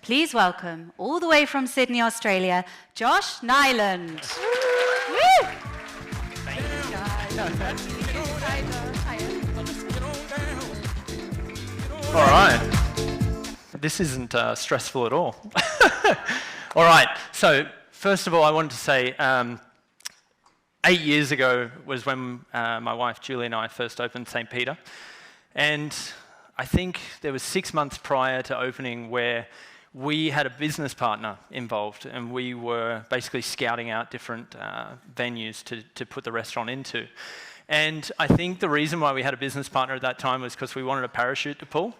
Please welcome, all the way from Sydney, Australia, Josh Niland. Woo! Thank you, guys. All right. This isn't stressful at all. All right. So first of all, I wanted to say 8 years ago was when my wife Julie and I first opened St. Peter. And I think there was 6 months prior to opening where we had a business partner involved, and we were basically scouting out different venues to put the restaurant into. And I think the reason why we had a business partner at that time was because we wanted a parachute to pull.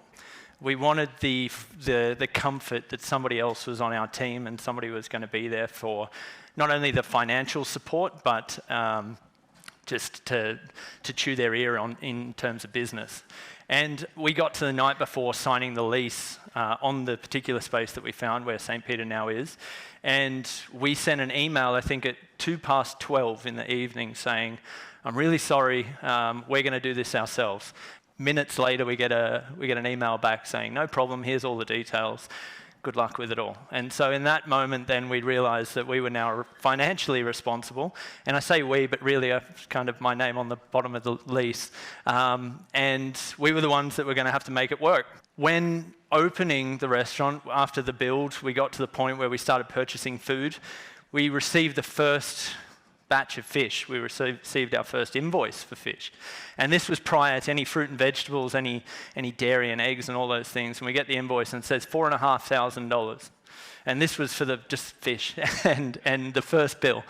We wanted the comfort that somebody else was on our team and somebody was going to be there for not only the financial support, but just to chew their ear on in terms of business. And we got to the night before signing the lease on the particular space that we found where St. Peter now is. And we sent an email, I think at 12:02 in the evening saying, I'm really sorry, we're going to do this ourselves. Minutes later, we get an email back saying, no problem, here's all the details. Good luck with it all. And so in that moment, then we realized that we were now financially responsible. And I say we, but really kind of my name on the bottom of the lease. And we were the ones that were going to have to make it work. When opening the restaurant, after the build, we got to the point where we started purchasing food. We received the first batch of fish. We received our first invoice for fish. And this was prior to any fruit and vegetables, any dairy and eggs and all those things. And we get the invoice and it says $4,500. And this was for just fish and the first bill.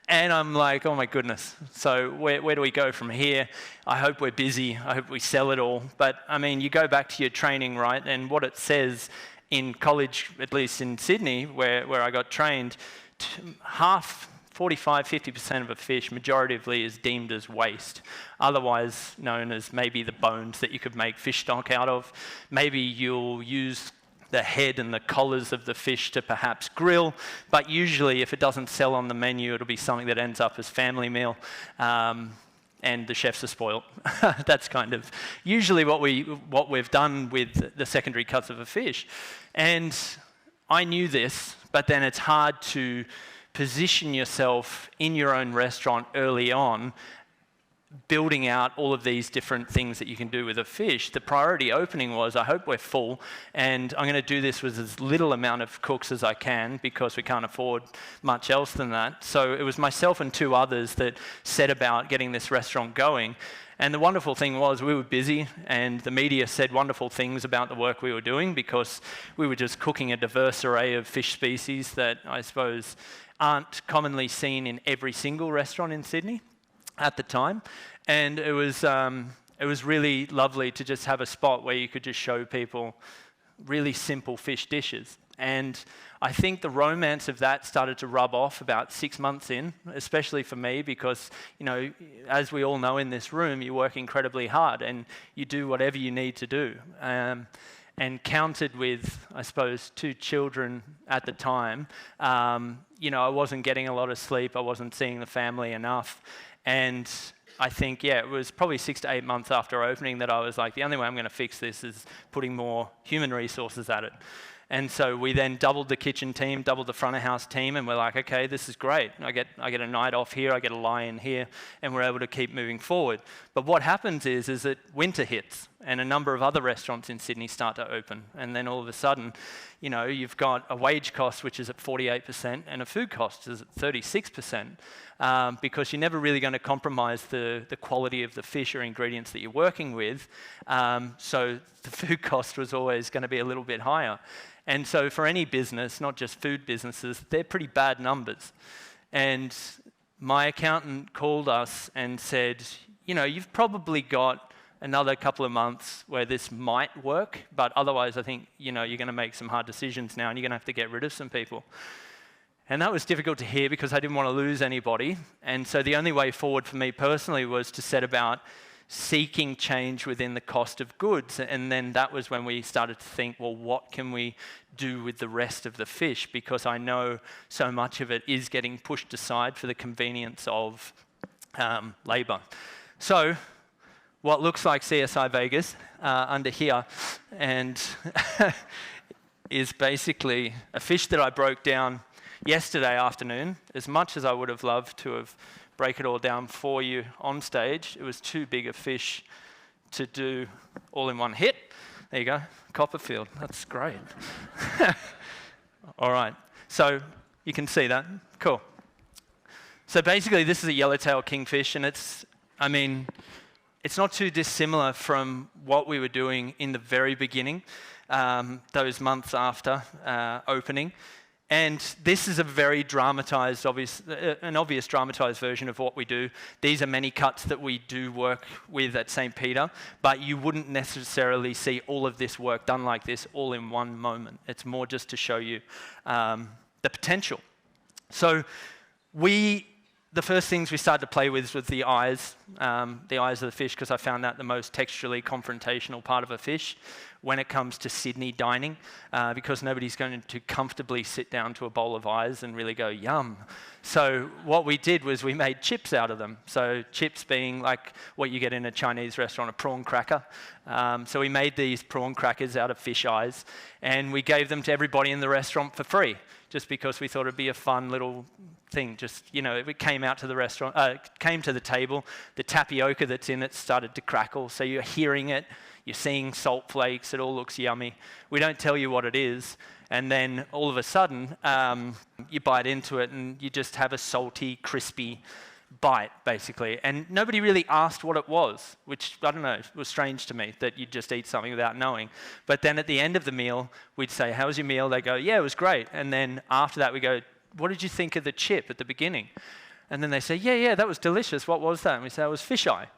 And I'm like, oh my goodness. So where do we go from here? I hope we're busy. I hope we sell it all. But I mean, you go back to your training, right? And what it says in college, at least in Sydney, where I got trained, 45-50% of a fish, majoritively, is deemed as waste, otherwise known as maybe the bones that you could make fish stock out of. Maybe you'll use the head and the collars of the fish to perhaps grill, but usually if it doesn't sell on the menu, it'll be something that ends up as family meal, and the chefs are spoiled. That's kind of usually what we've done with the secondary cuts of a fish. And I knew this, but then it's hard to position yourself in your own restaurant early on, building out all of these different things that you can do with a fish. The priority opening was, I hope we're full, and I'm going to do this with as little amount of cooks as I can because we can't afford much else than that. So it was myself and 2 others that set about getting this restaurant going. And the wonderful thing was we were busy, and the media said wonderful things about the work we were doing because we were just cooking a diverse array of fish species that I suppose aren't commonly seen in every single restaurant in Sydney at the time. And it was really lovely to just have a spot where you could just show people really simple fish dishes. And I think the romance of that started to rub off about 6 months in, especially for me, because, you know, as we all know in this room, you work incredibly hard and you do whatever you need to do. And counted with, I suppose, 2 children at the time, you know, I wasn't getting a lot of sleep, I wasn't seeing the family enough. And I think, yeah, it was probably 6 to 8 months after opening that I was like, the only way I'm going to fix this is putting more human resources at it. And so we then doubled the kitchen team, doubled the front of house team, and we're like, okay, this is great. I get a night off here, I get a lie-in here, and we're able to keep moving forward. But what happens is that winter hits, and a number of other restaurants in Sydney start to open. And then all of a sudden, you know, you've got a wage cost which is at 48% and a food cost is at 36%, because you're never really going to compromise the quality of the fish or ingredients that you're working with. So the food cost was always going to be a little bit higher. And so for any business, not just food businesses, they're pretty bad numbers. And my accountant called us and said, you know, you've probably got another couple of months where this might work, but otherwise I think, you know, you're going to make some hard decisions now and you're going to have to get rid of some people. And that was difficult to hear because I didn't want to lose anybody. And so the only way forward for me personally was to set about seeking change within the cost of goods. And then that was when we started to think, well, what can we do with the rest of the fish? Because I know so much of it is getting pushed aside for the convenience of labor. So what looks like CSI Vegas under here, and is basically a fish that I broke down yesterday afternoon. As much as I would have loved to have break it all down for you on stage, it was too big a fish to do all in one hit. There you go, Copperfield, that's great. All right, so you can see that, cool. So basically this is a yellowtail kingfish, and it's not too dissimilar from what we were doing in the very beginning, those months after opening. And this is a very dramatized, an obvious dramatized version of what we do. These are many cuts that we do work with at St. Peter, but you wouldn't necessarily see all of this work done like this all in one moment. It's more just to show you the potential. So the first things we started to play with was the eyes of the fish, because I found that the most texturally confrontational part of a fish when it comes to Sydney dining, because nobody's going to comfortably sit down to a bowl of eyes and really go, yum. So what we did was we made chips out of them. So chips being like what you get in a Chinese restaurant, a prawn cracker. So we made these prawn crackers out of fish eyes, and we gave them to everybody in the restaurant for free, just because we thought it'd be a fun little thing. Just, it came out to the restaurant, came to the table, the tapioca that's in it started to crackle, so you're hearing it, you're seeing salt flakes, it all looks yummy. We don't tell you what it is, and then all of a sudden, you bite into it and you just have a salty, crispy bite, basically. And nobody really asked what it was, which, I don't know, was strange to me, that you'd just eat something without knowing. But then at the end of the meal, we'd say, how was your meal? They go, yeah, it was great. And then after that, we go, what did you think of the chip at the beginning? And then they say, yeah, that was delicious. What was that? And we say, it was fish eye.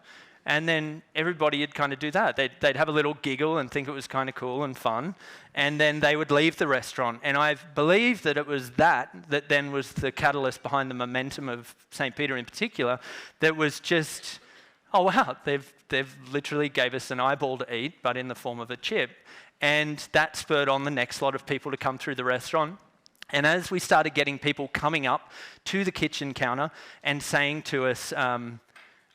And then everybody would kind of do that. They'd have a little giggle and think it was kind of cool and fun. And then they would leave the restaurant. And I believe that it was that then was the catalyst behind the momentum of St. Peter in particular, that was just, oh wow, they've literally gave us an eyeball to eat, but in the form of a chip. And that spurred on the next lot of people to come through the restaurant. And as we started getting people coming up to the kitchen counter and saying to us,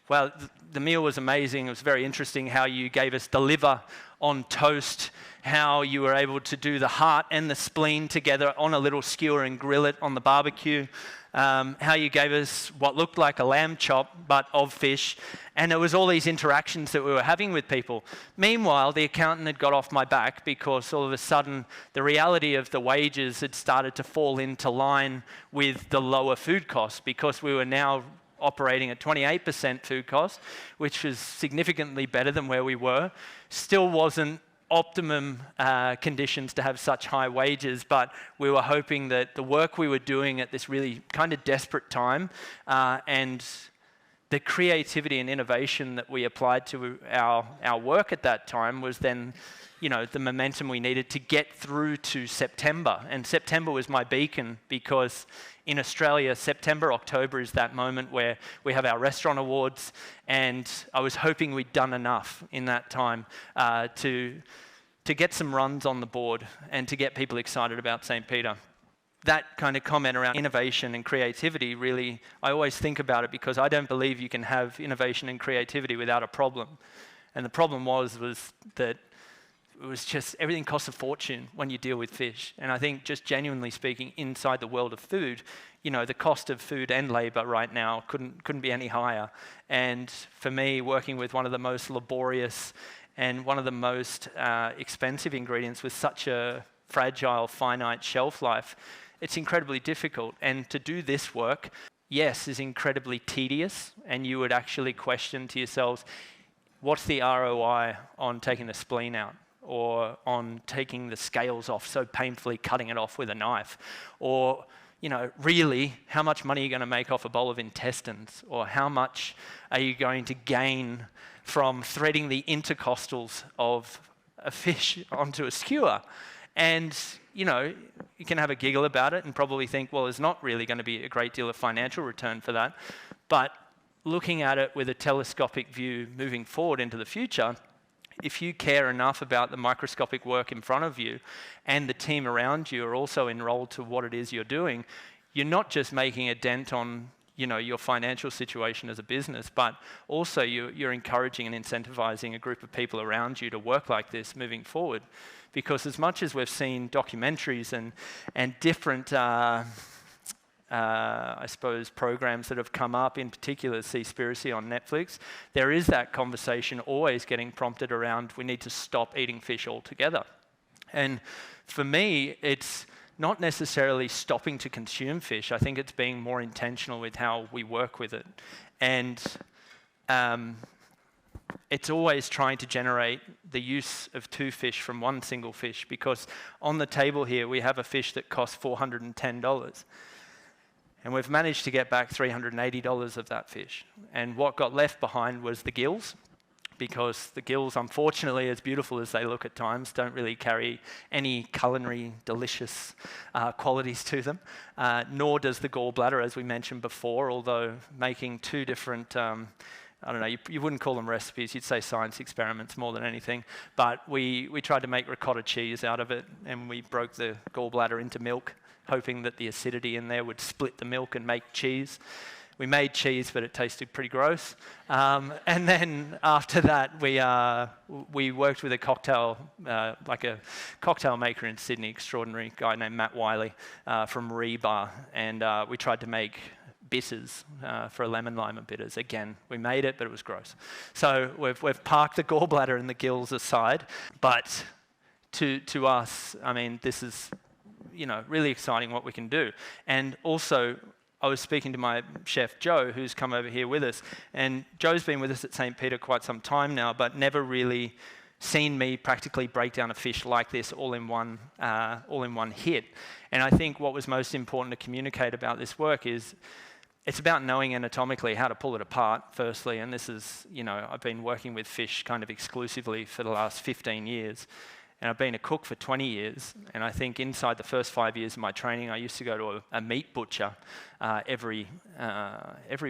well, the meal was amazing. It was very interesting how you gave us the liver on toast, how you were able to do the heart and the spleen together on a little skewer and grill it on the barbecue, how you gave us what looked like a lamb chop, but of fish. And it was all these interactions that we were having with people. Meanwhile, the accountant had got off my back, because all of a sudden the reality of the wages had started to fall into line with the lower food costs, because we were now operating at 28% food cost, which was significantly better than where we were. Still wasn't optimum conditions to have such high wages, but we were hoping that the work we were doing at this really kind of desperate time, and the creativity and innovation that we applied to our work at that time was then, the momentum we needed to get through to September. And September was my beacon, because in Australia, September, October is that moment where we have our restaurant awards, and I was hoping we'd done enough in that time to get some runs on the board and to get people excited about St. Peter. That kind of comment around innovation and creativity, really, I always think about it, because I don't believe you can have innovation and creativity without a problem. And the problem was that it was just, everything costs a fortune when you deal with fish. And I think, just genuinely speaking, inside the world of food, the cost of food and labor right now couldn't be any higher. And for me, working with one of the most laborious and one of the most expensive ingredients with such a fragile, finite shelf life, it's incredibly difficult. And to do this work, yes, is incredibly tedious, and you would actually question to yourselves, what's the ROI on taking the spleen out? Or on taking the scales off, so painfully cutting it off with a knife? Or, really, how much money are you going to make off a bowl of intestines? Or how much are you going to gain from threading the intercostals of a fish onto a skewer? And, you can have a giggle about it and probably think, well, there's not really going to be a great deal of financial return for that. But looking at it with a telescopic view moving forward into the future, if you care enough about the microscopic work in front of you, and the team around you are also enrolled to what it is you're doing, you're not just making a dent on, your financial situation as a business, but also you're encouraging and incentivizing a group of people around you to work like this moving forward. Because as much as we've seen documentaries and different, I suppose, programs that have come up, in particular Seaspiracy on Netflix, there is that conversation always getting prompted around we need to stop eating fish altogether. And for me, it's not necessarily stopping to consume fish. I think it's being more intentional with how we work with it. And it's always trying to generate the use of 2 fish from 1 single fish, because on the table here we have a fish that costs $410. And we've managed to get back $380 of that fish. And what got left behind was the gills, because the gills, unfortunately, as beautiful as they look at times, don't really carry any culinary delicious qualities to them, nor does the gallbladder, as we mentioned before, although making 2 different, I don't know, you wouldn't call them recipes, you'd say science experiments more than anything, but we tried to make ricotta cheese out of it, and we broke the gallbladder into milk, hoping that the acidity in there would split the milk and make cheese. We made cheese, but it tasted pretty gross. And then after that, we worked with a cocktail, like a cocktail maker in Sydney, extraordinary guy named Matt Wiley from Rebar, and we tried to make bitters for a lemon lime and bitters. Again, we made it, but it was gross. So we've parked the gallbladder and the gills aside, but to us, I mean, this is, you know, really exciting what we can do. And also, I was speaking to my chef, Joe, who's come over here with us. And Joe's been with us at St. Peter quite some time now, but never really seen me practically break down a fish like this all in one hit. And I think what was most important to communicate about this work is it's about knowing anatomically how to pull it apart, firstly. And this is, you know, I've been working with fish kind of exclusively for the last 15 years. And I've been a cook for 20 years, and I think inside the first 5 years of my training, I used to go to a meat butcher every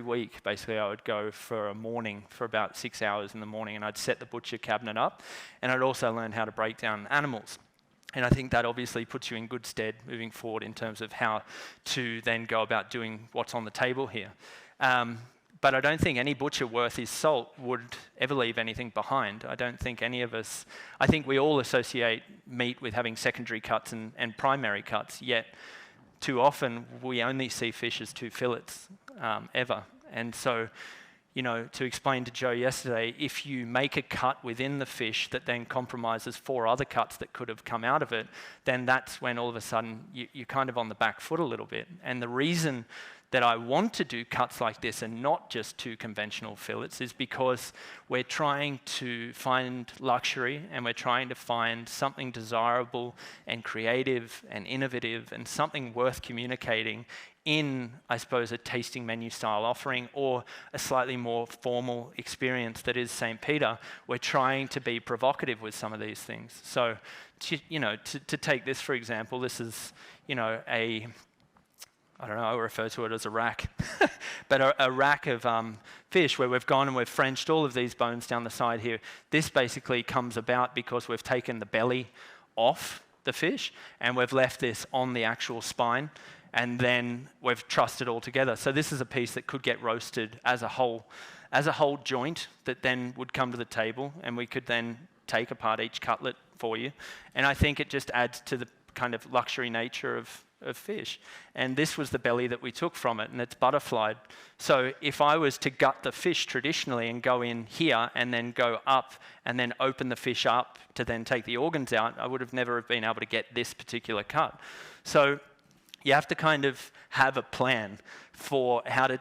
week. Basically, I would go for a morning for about 6 hours in the morning, and I'd set the butcher cabinet up, and I'd also learn how to break down animals. And I think that obviously puts you in good stead moving forward in terms of how to then go about doing what's on the table here. But I don't think any butcher worth his salt would ever leave anything behind. I don't think any of us, I think we all associate meat with having secondary cuts and primary cuts, yet too often we only see fish as 2 fillets ever. And so, you know, to explain to Joe yesterday, if you make a cut within the fish that then compromises 4 other cuts that could have come out of it, then that's when all of a sudden you're kind of on the back foot a little bit. And the reason that I want to do cuts like this and not just 2 conventional fillets is because we're trying to find luxury, and we're trying to find something desirable and creative and innovative and something worth communicating in, I suppose, a tasting menu style offering or a slightly more formal experience that is St. Peter. We're trying to be provocative with some of these things. So, to take this, for example, this is, you know, I don't know, I refer to it as a rack, but a rack of fish where we've gone and we've Frenched all of these bones down the side here. This basically comes about because we've taken the belly off the fish and we've left this on the actual spine, and then we've trussed it all together. So this is a piece that could get roasted as a whole joint that then would come to the table, and we could then take apart each cutlet for you. And I think it just adds to the kind of luxury nature of fish. And this was the belly that we took from it, and it's butterflied. So if I was to gut the fish traditionally and go in here and then go up and then open the fish up to then take the organs out, I would have never been able to get this particular cut. So you have to kind of have a plan for how to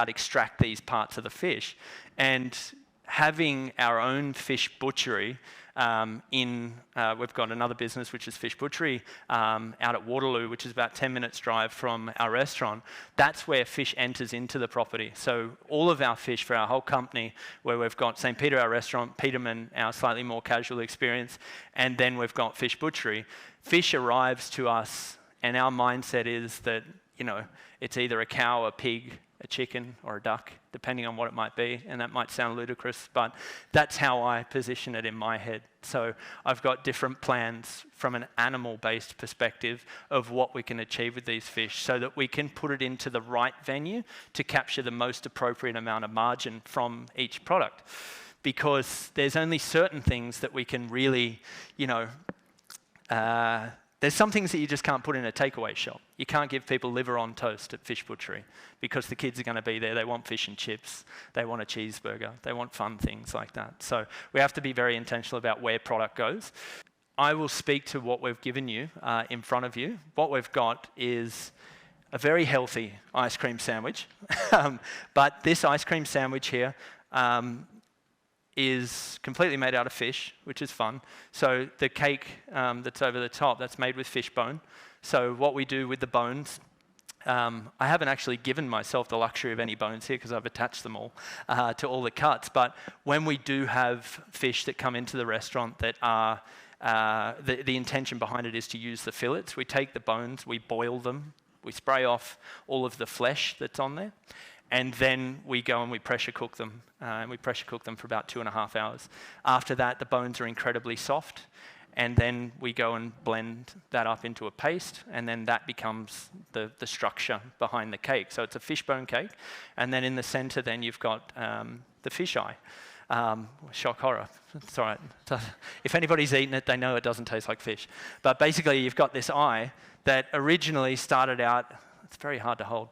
extract these parts of the fish. And having our own fish butchery, we've got another business which is Fish Butchery out at Waterloo, which is about 10 minutes drive from our restaurant. That's where fish enters into the property. So all of our fish for our whole company, where we've got St. Peter, our restaurant, Peterman, our slightly more casual experience, and then we've got Fish Butchery. Fish arrives to us, and our mindset is that, you know, it's either a cow, a pig, a chicken, or a duck, depending on what it might be. And that might sound ludicrous, but that's how I position it in my head. So I've got different plans from an animal-based perspective of what we can achieve with these fish so that we can put it into the right venue to capture the most appropriate amount of margin from each product. Because there's only certain things that we can really, you know, There's some things that you just can't put in a takeaway shop. You can't give people liver on toast at Fish Butchery because the kids are going to be there. They want fish and chips. They want a cheeseburger. They want fun things like that. So we have to be very intentional about where product goes. I will speak to what we've given you in front of you. What we've got is a very healthy ice cream sandwich. But this ice cream sandwich here is completely made out of fish, which is fun. So the cake that's over the top, that's made with fishbone. So what we do with the bones, I haven't actually given myself the luxury of any bones here because I've attached them all to all the cuts. But when we do have fish that come into the restaurant that are, the intention behind it is to use the fillets. We take the bones, we boil them, we spray off all of the flesh that's on there, and then we go and we pressure cook them. And we pressure cook them for about 2.5 hours. After that, the bones are incredibly soft, and then we go and blend that up into a paste, and then that becomes the structure behind the cake. So it's a fishbone cake, and then in the center, then you've got the fish eye. Shock horror. It's all right. If anybody's eaten it, they know it doesn't taste like fish. But basically, you've got this eye that originally started out. It's very hard to hold.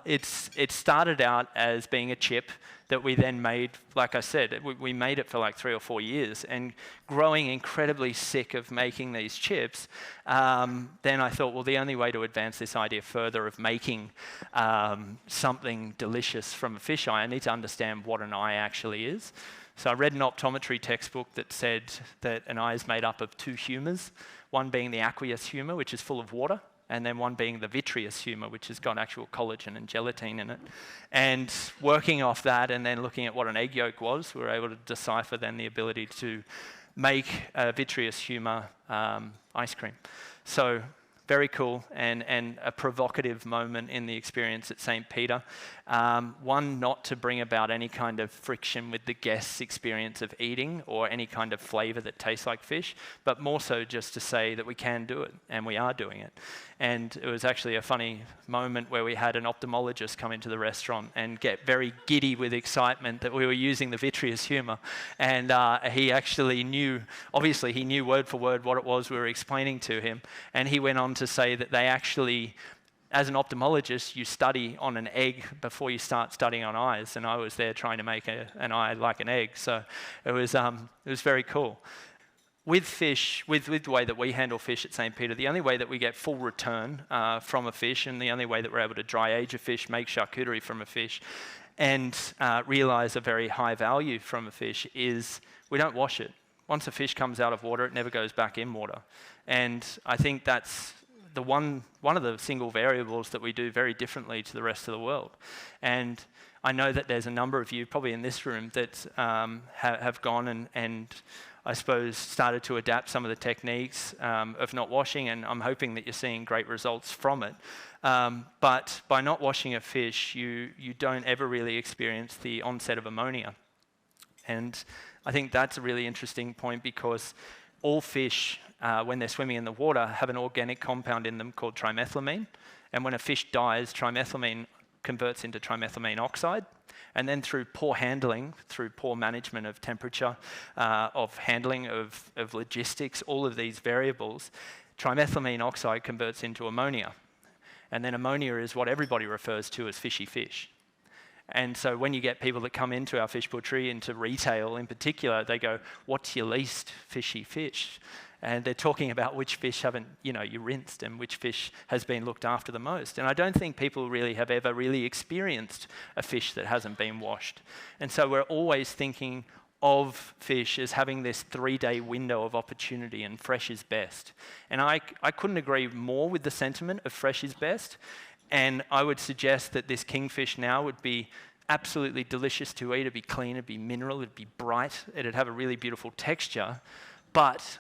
It started out as being a chip that we then made, like I said, we made it for like 3 or 4 years, and growing incredibly sick of making these chips, then I thought, well, the only way to advance this idea further of making something delicious from a fish eye, I need to understand what an eye actually is. So I read an optometry textbook that said that an eye is made up of 2 humours, one being the aqueous humour, which is full of water, and then one being the vitreous humour, which has got actual collagen and gelatin in it. And working off that and then looking at what an egg yolk was, we were able to decipher then the ability to make a vitreous humour ice cream. So very cool and a provocative moment in the experience at St. Peter. One, not to bring about any kind of friction with the guest's experience of eating or any kind of flavour that tastes like fish, but more so just to say that we can do it, and we are doing it. And it was actually a funny moment where we had an ophthalmologist come into the restaurant and get very giddy with excitement that we were using the vitreous humour. And he actually knew, obviously he knew word for word what it was we were explaining to him. And he went on to say that they actually, as an ophthalmologist, you study on an egg before you start studying on eyes. And I was there trying to make an eye like an egg. So it was very cool. With fish, with the way that we handle fish at St. Peter, the only way that we get full return from a fish, and the only way that we're able to dry age a fish, make charcuterie from a fish, and realize a very high value from a fish is we don't wash it. Once a fish comes out of water, it never goes back in water. And I think that's the one of the single variables that we do very differently to the rest of the world. And I know that there's a number of you, probably in this room, that have gone and I suppose started to adapt some of the techniques of not washing, and I'm hoping that you're seeing great results from it. But by not washing a fish, you don't ever really experience the onset of ammonia. And I think that's a really interesting point, because all fish, when they're swimming in the water, have an organic compound in them called trimethylamine. And when a fish dies, trimethylamine converts into trimethylamine oxide. And then through poor handling, through poor management of temperature, of handling of logistics, all of these variables, trimethylamine oxide converts into ammonia. And then ammonia is what everybody refers to as fishy fish. And so when you get people that come into our fish butchery, into retail in particular, they go, "What's your least fishy fish?" And they're talking about which fish haven't, you rinsed, and which fish has been looked after the most. And I don't think people really have ever really experienced a fish that hasn't been washed. And so we're always thinking of fish as having this 3-day window of opportunity, and fresh is best. And I couldn't agree more with the sentiment of fresh is best. And I would suggest that this kingfish now would be absolutely delicious to eat. It'd be clean, it'd be mineral, it'd be bright, it'd have a really beautiful texture. But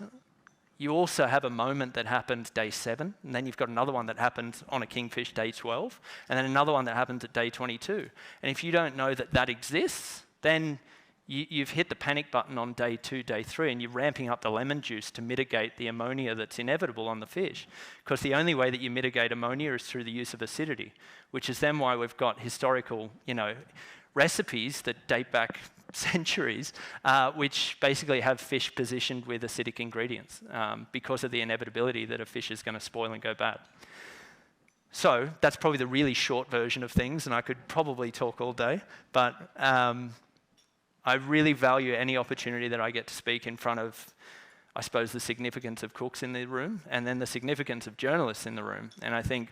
you also have a moment that happens day 7, and then you've got another one that happens on a kingfish day 12, and then another one that happens at day 22. And if you don't know that that exists, then you've hit the panic button on day 2, day 3, and you're ramping up the lemon juice to mitigate the ammonia that's inevitable on the fish. Because the only way that you mitigate ammonia is through the use of acidity, which is then why we've got historical, recipes that date back centuries, which basically have fish positioned with acidic ingredients because of the inevitability that a fish is going to spoil and go bad. So that's probably the really short version of things, and I could probably talk all day, but I really value any opportunity that I get to speak in front of, I suppose, the significance of cooks in the room, and then the significance of journalists in the room. And I think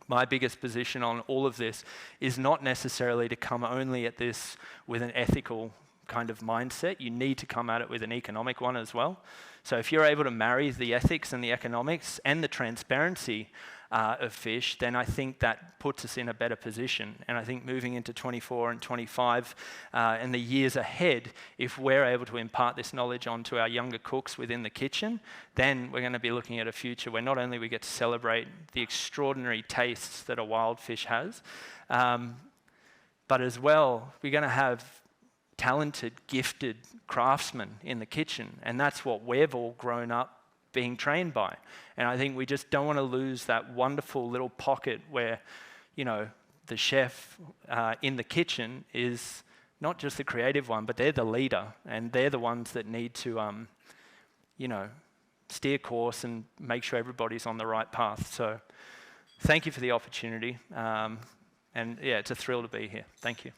my biggest position on all of this is not necessarily to come only at this with an ethical kind of mindset. You need to come at it with an economic one as well. So if you're able to marry the ethics and the economics and the transparency of fish, then I think that puts us in a better position. And I think moving into 24 and 25 and the years ahead, if we're able to impart this knowledge onto our younger cooks within the kitchen, then we're going to be looking at a future where not only we get to celebrate the extraordinary tastes that a wild fish has, but as well, we're going to have talented, gifted craftsmen in the kitchen. And that's what we've all grown up being trained by. And I think we just don't want to lose that wonderful little pocket where, you know, the chef in the kitchen is not just the creative one, but they're the leader, and they're the ones that need to, you know, steer course and make sure everybody's on the right path. So thank you for the opportunity. And yeah, it's a thrill to be here. Thank you.